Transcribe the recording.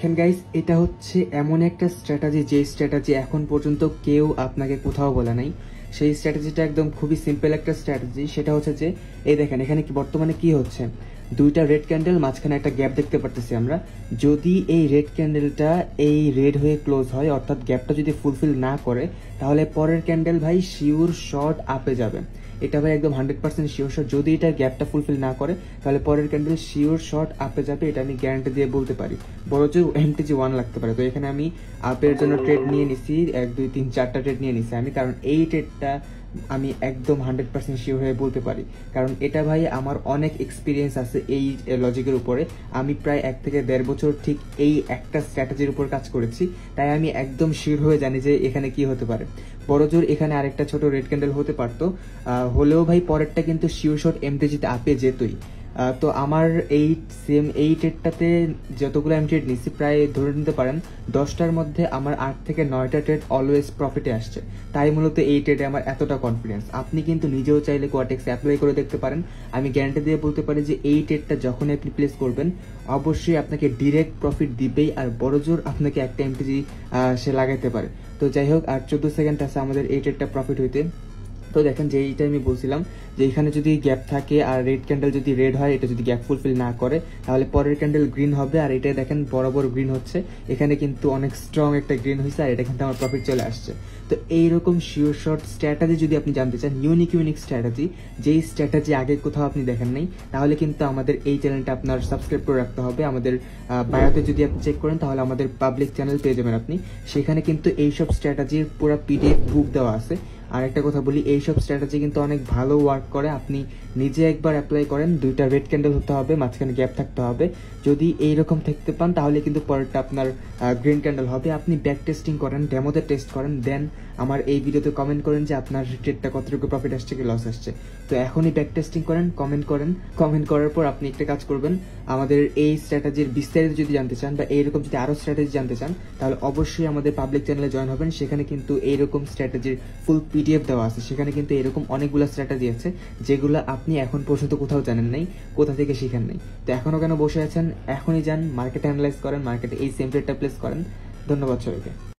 দেখেন গাইস, এটা হচ্ছে এমন একটা স্ট্র্যাটেজি যে স্ট্র্যাটেজি এখন পর্যন্ত কেউ আপনাকে কোথাও বলে নাই। সেই স্ট্র্যাটেজিটা একদম খুবই সিম্পল একটা স্ট্র্যাটেজি। সেটা হচ্ছে যে এই দেখেন এখানে কি বর্তমানে কি হচ্ছে, দুইটা রেড ক্যান্ডেল, মাঝখানে একটা গ্যাপ দেখতে পারতেছি আমরা। যদি এই রেড ক্যান্ডেলটা এই রেড হয়ে ক্লোজ হয়, অর্থাৎ গ্যাপটা যদি ফুলফিল না করে, তাহলে পরের ক্যান্ডেল ভাই শিওর শর্ট আপে যাবে। এটা ভাই একদম 100% শিওর শর্ট। যদি এটা গ্যাপটা ফুলফিল না করে তাহলে পরের ক্যান্ডেল শিওর শর্ট আপে যাবে, এটা আমি গ্যারান্টি দিয়ে বলতে পারি। বরঞ্চ এমটিজি 1 লাগতে পারে। তো এখানে আমি আপের জন্য ট্রেড নিয়ে নিছি, 1 2 3 4টা ট্রেড নিয়ে নিছি আমি, কারণ এই ট্রেডটা আমি একদম 100% শিওর হয়ে বলতে পারি, কারণ এটা ভাই আমার অনেক এক্সপিরিয়েন্স আছে এই লজিকের উপরে। আমি প্রায় 1 থেকে 1.5 বছর ঠিক এই একটা স্ট্র্যাটেজির উপর কাজ করেছি, তাই আমি একদম শিওর হয়ে জানি যে এখানে কি হতে পারে। বড়জোর এখানে আরেকটা ছোট রেড ক্যান্ডেল হতে পারতো, হলেও ভাই পরেরটা কিন্তু শিওর শর্ট এমটিজিতে আপে যেতই। তো আমার এই ট্রেডটাতে যতগুলো আমি ট্রেড নিচ্ছি, প্রায় ধরে নিতে পারেন 10টার মধ্যে আমার 8 থেকে 9টা ট্রেড অলওয়েজ প্রফিটে আসছে। তাই মূলত এই ট্রেডে আমার এতটা কনফিডেন্স। আপনি কিন্তু নিজেও চাইলে কোয়াটেক্স অ্যাপ্লাই করে দেখতে পারেন। আমি গ্যারান্টি দিয়ে বলতে পারি যে এই ট্রেডটা যখনই আপনি প্লেস করবেন, অবশ্যই আপনাকে ডিরেক্ট প্রফিট দিবেই, আর বড়জোর আপনাকে একটা এমটিজি সে লাগাইতে পারে। তো যাই হোক, আর 14 সেকেন্ড আছে আমাদের এই ট্রেডটা প্রফিট হইতে। তো দেখেন, যেইটা আমি বলছিলাম যে এখানে যদি গ্যাপ থাকে আর রেড ক্যান্ডেল যদি রেড হয়, এটা যদি গ্যাপ ফুলফিল না করে, তাহলে পরের ক্যান্ডেল গ্রিন হবে। আর এটা দেখেন বরাবর গ্রিন হচ্ছে, এখানে কিন্তু অনেক স্ট্রং একটা গ্রিন হয়েছে, আর এটা কিন্তু আমার প্রফিট চলে আসছে। তো এইরকম শিওর শর্ট স্ট্র্যাটেজি যদি আপনি জানতে চান, ইউনিক স্ট্র্যাটেজি, যেই স্ট্র্যাটেজি আগে কোথাও আপনি দেখেন নাই, তাহলে কিন্তু আমাদের এই চ্যানেলটা আপনার সাবস্ক্রাইব করে রাখতে হবে। আমাদের বায়োতে যদি আপনি চেক করেন, তাহলে আমাদের পাবলিক চ্যানেল পেয়ে যাবেন আপনি। সেখানে কিন্তু এইসব স্ট্র্যাটেজির পুরো পিডিএফ বুক দেওয়া আছে। আর একটা কথা বলি, এইসব স্ট্র্যাটেজি কিন্তু অনেক ভালো ওয়ার্ক করে। আপনি নিজে একবার অ্যাপ্লাই করেন, 2টা রেড ক্যান্ডেল হতে হবে, মাঝখানে গ্যাপ থাকতে হবে। যদি এইরকম থাকতে পান, তাহলে কিন্তু পরেরটা আপনার গ্রিন ক্যান্ডেল হবে। আপনি ব্যাক টেস্টিং করেন, ডেমোতে টেস্ট করেন, দেন আমার এই ভিডিওতে কমেন্ট করেন যে আপনার ট্রেডটা কতটুকু প্রফিট আসছে কি লস আসছে। তো এখনই ব্যাক টেস্টিং করেন, কমেন্ট করার পর আপনি একটা কাজ করবেন, আমাদের এই স্ট্র্যাটেজির বিস্তারিত যদি জানতে চান বা এইরকম যদি আরো স্ট্র্যাটেজি জানতে চান, তাহলে অবশ্যই আমাদের পাবলিক চ্যানেলে জয়েন হবেন। সেখানে কিন্তু এইরকম স্ট্র্যাটেজির ফুল পিডিএফ দেওয়া আছে। সেখানে কিন্তু এরকম অনেকগুলো স্ট্র্যাটেজি আছে যেগুলো আপনি এখন পর্যন্ত কোথাও জানেন নাই, কোথা থেকে শিখেন নাই। তো এখনো কেন বসে আছেন? এখনই যান, মার্কেট অ্যানালাইজ করেন, মার্কেটে এই সেম ট্রেডটা প্লেস করেন। ধন্যবাদ সবাইকে।